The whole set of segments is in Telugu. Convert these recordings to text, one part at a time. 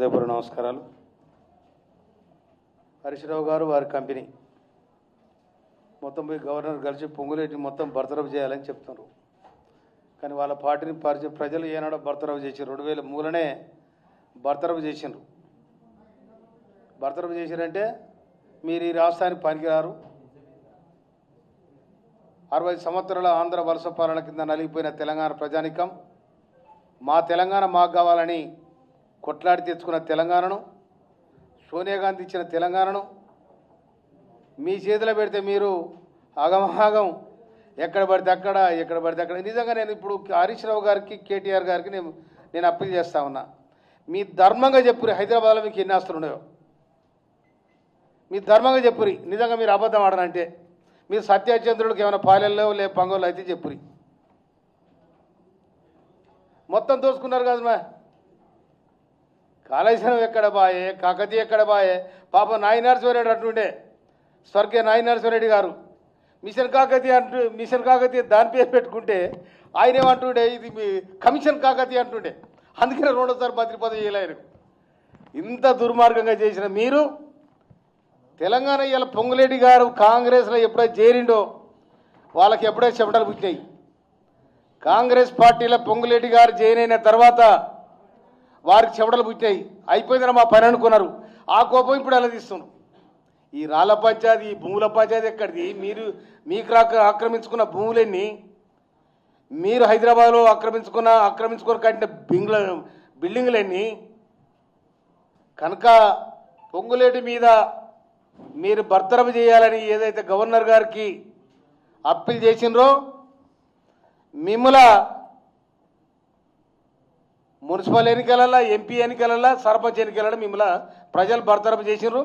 హృదయపూర్వక నమస్కారాలు. హరీష్ రావు గారు వారి కంపెనీ మొత్తం పోయి గవర్నర్ కలిసి పొంగులేటిని మొత్తం బర్తరఫ్ చేయాలని చెప్తున్నారు. కానీ వాళ్ళ పార్టీని ప్రజలు ఏనాడో బర్తరఫ్ చేశారు. 2003లోనే బర్తరఫ్ చేసిండ్రు. బర్తరఫ్ చేశారంటే మీరు ఈ రాష్ట్రానికి పనికిరారు, 60 సంవత్సరాల ఆంధ్ర వలస పాలన కింద నలిగిపోయిన తెలంగాణ ప్రజానికం మా తెలంగాణ మాకు కావాలని కొట్లాడి తెచ్చుకున్న తెలంగాణను, సోనియా గాంధీ ఇచ్చిన తెలంగాణను మీ చేతిలో పెడితే మీరు ఆగమాగం ఎక్కడ పడితే అక్కడ. నిజంగా నేను ఇప్పుడు హరీష్ రావు గారికి, కేటీఆర్ గారికి నేను అప్పీల్ చేస్తా ఉన్నా. మీ ధర్మంగా చెప్పురి, హైదరాబాద్లో మీకు ఎన్ని ఆస్తులు ఉన్నాయో మీ ధర్మంగా చెప్పురి. నిజంగా మీరు అబద్ధం ఆడనంటే మీరు సత్యచంద్రుడికి ఏమైనా పాలెల్లో లే పంగోళ్ళు అయితే చెప్పురి. మొత్తం దోసుకున్నారు కదా మా కాళేశ్వరం ఎక్కడ బాయే, కాకతీయ ఎక్కడ బాయే. పాప నాయనరసింహారెడ్డి అంటుండే, స్వర్గీయ నాయనరసింహారెడ్డి గారు మిషన్ కాకతీయ దాని పేరు పెట్టుకుంటే ఆయన ఏమంటుండే, ఇది మీ కమిషన్ కాకతీయ అంటుండే. అందుకనే రెండోసారి మంత్రి పదవి చేయలేరు. ఇంత దుర్మార్గంగా చేసిన మీరు తెలంగాణ ఇలా పొంగులేటి గారు కాంగ్రెస్లో ఎప్పుడైతే చేరిండో వాళ్ళకి ఎప్పుడైతే చెమటలు పుట్టినాయి. కాంగ్రెస్ పార్టీలో పొంగులేటి గారు జాయిన్ అయిన తర్వాత వారికి చెమటలు పుట్టినాయి. అయిపోయిందని మా పని అనుకున్నారు. ఆ కోపం ఇప్పుడు అలా తీస్తున్నారు. ఈ రాళ్ల పంచాయతీ, ఈ భూముల పంచాయతీ ఎక్కడిది? మీకు ఆక్రమించుకున్న భూములన్నీ మీరు హైదరాబాద్లో ఆక్రమించుకొని కట్టిన బిల్డింగులన్నీ కనుక పొంగులేటి మీద మీరు బర్తరఫ్ చేయాలని ఏదైతే గవర్నర్ గారికి అప్పీల్ చేసినరో మిమ్మల మున్సిపల్ ఎన్నికలలో, ఎంపీ ఎన్నికలలో, సర్పంచ్ ఎన్నికలలో మిమ్మల్ని ప్రజలు బర్తరఫ్ చేసినారు.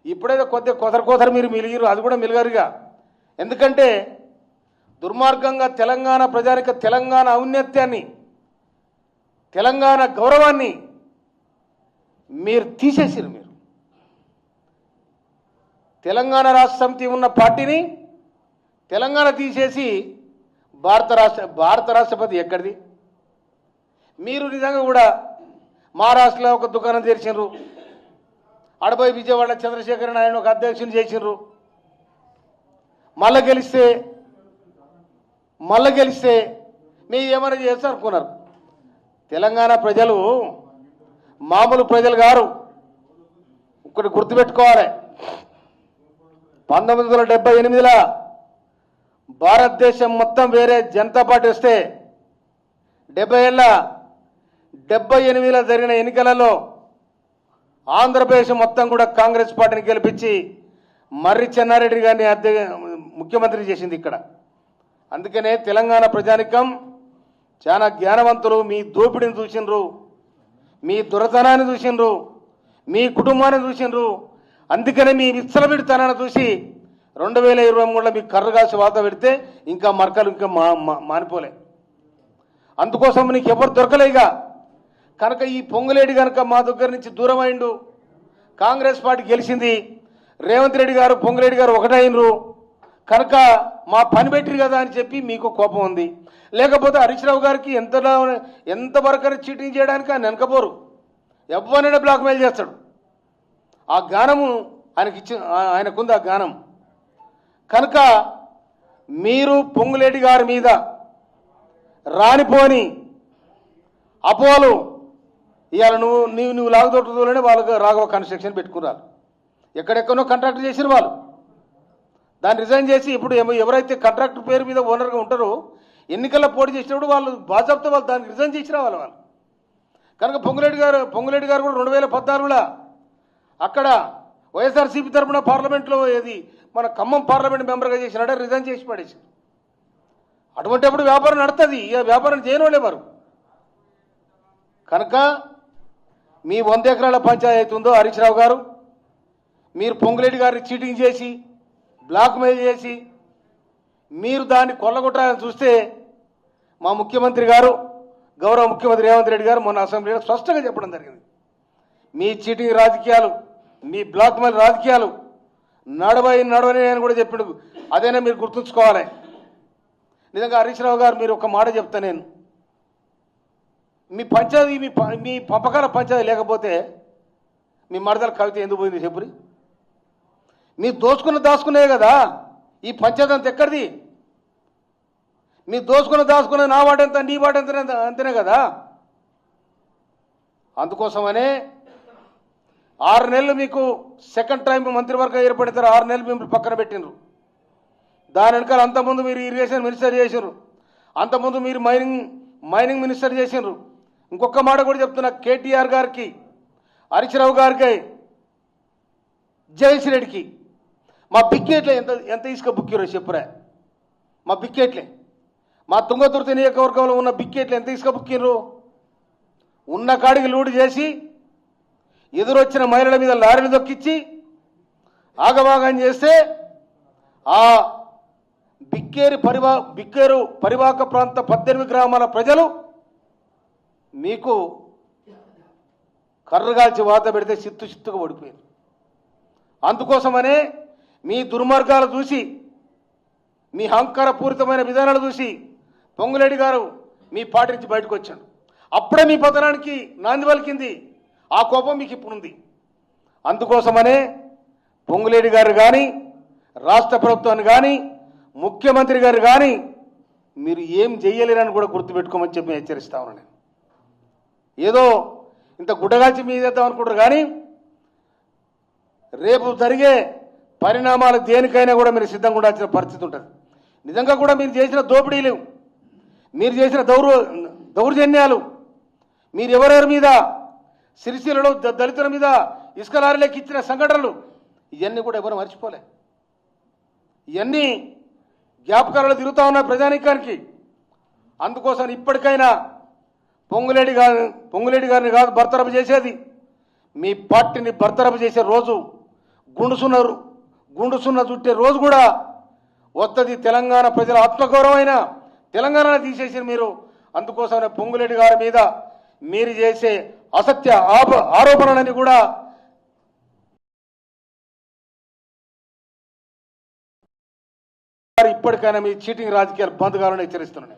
ఇప్పుడైతే కొద్దిగా కొతరు మీరు మిలిగిరు, అది కూడా మిలగారుగా. ఎందుకంటే దుర్మార్గంగా తెలంగాణ ప్రజానిక తెలంగాణ ఔన్నత్యాన్ని, తెలంగాణ గౌరవాన్ని మీరు తీసేసారు. మీరు తెలంగాణ రాష్ట్ర సమితి ఉన్న పార్టీని తెలంగాణ తీసేసి భారత రాష్ట్రపతి ఎక్కడిది? మీరు నిజంగా కూడా మహారాష్ట్రలో ఒక దుకాణం తెరిచినారు, అడబోయి విజయవాడ చంద్రశేఖర నాయుడు ఒక అధ్యక్షుని చేసినారు. మళ్ళీ గెలిస్తే మీరు ఏమైనా చేస్తారు అనుకున్నారు. తెలంగాణ ప్రజలు మామూలు ప్రజలు గారు. ఒకటి గుర్తుపెట్టుకోవాలి, 1978లో భారతదేశం మొత్తం వేరే జనతా పార్టీ వస్తే 78లో జరిగిన ఎన్నికలలో ఆంధ్రప్రదేశ్ మొత్తం కూడా కాంగ్రెస్ పార్టీని గెలిపించి మర్రి చెన్నారెడ్డి గారిని ముఖ్యమంత్రి చేసింది ఇక్కడ. అందుకనే తెలంగాణ ప్రజానికం చాలా జ్ఞానవంతులు. మీ దోపిడీని చూసిండ్రు, మీ దురతనాన్ని చూసిండ్రు, మీ కుటుంబాన్ని చూసిండ్రు. అందుకనే మీ విచ్చలవిడితనాన్ని చూసి 2023లో మీకు కర్ర కాసి వాత పెడితే ఇంకా మరకలు ఇంకా మానిపోలే. అందుకోసం నీకు ఎవరు దొరకలేగా. కనుక ఈ పొంగులేటి కనుక మా దగ్గర నుంచి దూరం అయిండు, కాంగ్రెస్ పార్టీ గెలిచింది, రేవంత్ రెడ్డి గారు పొంగులేటి గారు ఒకటైనరు కనుక మా పని పెట్టిరు కదా అని చెప్పి మీకు కోపం ఉంది. లేకపోతే హరీష్ రావు గారికి ఎంతవరకు చీటింగ్ చేయడానికి ఆయన వెనకపోరు, ఎవరినైనా బ్లాక్మెయిల్ చేస్తాడు. ఆ జ్ఞానము ఆయనకుంది, ఆ జ్ఞానం. కనుక మీరు పొంగులేటి గారి మీద రానిపోని అపోలు ఇవాళ నువ్వు లాగుదొట్టుతూనే వాళ్ళకు రాఘవ కన్స్ట్రక్షన్ పెట్టుకున్నారు. ఎక్కడెక్కడో కాంట్రాక్ట్ చేసిన వాళ్ళు దాన్ని రిజైన్ చేసి ఇప్పుడు ఎవరైతే కాంట్రాక్టర్ పేరు మీద ఓనర్గా ఉంటారో ఎన్నికల్లో పోటీ చేసినప్పుడు వాళ్ళు బాజాబ్తో వాళ్ళు దానికి రిజైన్ చేసిన వాళ్ళు. కనుక పొంగులేటి గారు కూడా 2014లో అక్కడ వైఎస్ఆర్సీపీ తరఫున పార్లమెంట్లో మన ఖమ్మం పార్లమెంట్ మెంబర్గా చేసినాడే రిజైన్ చేసి పడేసి. అటువంటిప్పుడు వ్యాపారం నడుతుంది, ఇక వ్యాపారం చేయనోళ్ళే వారు. కనుక మీ 100 ఎకరాల పంచాయతీ ఉందో హరీష్ రావు గారు, మీరు పొంగులేటి గారిని చీటింగ్ చేసి బ్లాక్మెయిల్ చేసి మీరు దాన్ని కొల్లగొట్టాలని చూస్తే మా ముఖ్యమంత్రి గారు, గౌరవ ముఖ్యమంత్రి రేవంత్ రెడ్డి గారు మొన్న అసెంబ్లీలో స్పష్టంగా చెప్పడం జరిగింది. మీ చీటింగ్ రాజకీయాలు, మీ బ్లాక్మెయిల్ రాజకీయాలు నడవని అని కూడా చెప్పిండు. అదేనా మీరు గుర్తుంచుకోవాలి. నిజంగా హరీష్ రావు గారు మీరు ఒక మాట చెప్తా, నేను మీ పంచాయతీ మీ పంపకాల పంచాయతీ లేకపోతే మీ మరదల కవిత ఎందుకు పోయింది చెప్పురి? మీ దాచుకునే కదా ఈ పంచాయతీ అంత ఎక్కడిది? మీ దాచుకున్న నా వాటంత నీ వాటంత అంతనే కదా. అందుకోసమనే 6 నెలలు మీకు సెకండ్ టైం మంత్రివర్గం ఏర్పడతారు. 6 నెలలు మిమ్మల్ని పక్కన పెట్టినరు. దాని వెనకాల అంతకుముందు మీరు ఇరిగేషన్ మినిస్టర్ చేసినారు, అంతకుముందు మీరు మైనింగ్ మినిస్టర్ చేసినారు. ఇంకొక మాట కూడా చెప్తున్నా, కేటీఆర్ గారికి, హరీష్ రావు గారికి, జగదీష్ రెడ్డికి మా బిక్కేట్లే ఎంత ఇసుక బుక్కిరో చెప్పురా. మా బిక్కేట్లే, మా తుంగతుర్తి నియోజకవర్గంలో ఉన్న బిక్కేట్లు ఎంత ఇసుక బుక్కిర్రు? ఉన్న కాడికి లూడు చేసి ఎదురొచ్చిన మహిళల మీద లారీలు దొక్కిచ్చి ఆగమాగం చేస్తే ఆ బిక్కేరు పరివాహక ప్రాంత 18 గ్రామాల ప్రజలు మీకు కర్రగాల్చి వాత పెడితే చిత్తుగా పడిపోయారు. అందుకోసమనే మీ దుర్మార్గాలు చూసి, మీ అహంకారపూరితమైన విధానాలు చూసి పొంగులేడి గారు మీ పార్టీ నుంచి బయటకు వచ్చాడు. అప్పుడే మీ పతనానికి నాంది పలికింది. ఆ కోపం మీకు ఇప్పుడుంది. అందుకోసమనే పొంగులేడి గారు కానీ, రాష్ట్ర ప్రభుత్వాన్ని కానీ, ముఖ్యమంత్రి గారు కానీ మీరు ఏం చేయలేరని కూడా గుర్తుపెట్టుకోమని చెప్పి హెచ్చరిస్తా ఉన్నాను. నేను ఏదో ఇంత గుడ్డగాల్చి మీదేద్దాం అనుకుంటారు, కానీ రేపు జరిగే పరిణామాలు దేనికైనా కూడా మీరు సిద్ధంగా ఉండాల్సిన పరిస్థితి ఉంటుంది. నిజంగా కూడా మీరు చేసిన దోపిడీలు, మీరు చేసిన దౌర్జన్యాలు, మీరు ఎవరెవరి మీద సిరిసిల్లలో దళితుల మీద ఇసుక లారీలోకి ఇచ్చిన సంఘటనలు, ఇవన్నీ కూడా ఎవరు మర్చిపోలే. ఇవన్నీ జ్ఞాపకాలలో తిరుగుతూ ఉన్నాయి ప్రజానీకానికి. అందుకోసం ఇప్పటికైనా పొంగులేడి గారిని కాదు బర్తరఫ్ చేసేది, మీ పార్టీని బర్తరఫ్ చేసే రోజు, గుండు సున్న చుట్టే రోజు కూడా వస్తుంది. తెలంగాణ ప్రజల ఆత్మగౌరవమైన తెలంగాణను తీసేసి మీరు. అందుకోసమే పొంగులేడి గారి మీద మీరు చేసే అసత్య ఆరోపణలని కూడా ఇప్పటికైనా మీ చీటింగ్ రాజకీయాలు బంద్ కావాలని హెచ్చరిస్తున్నాను.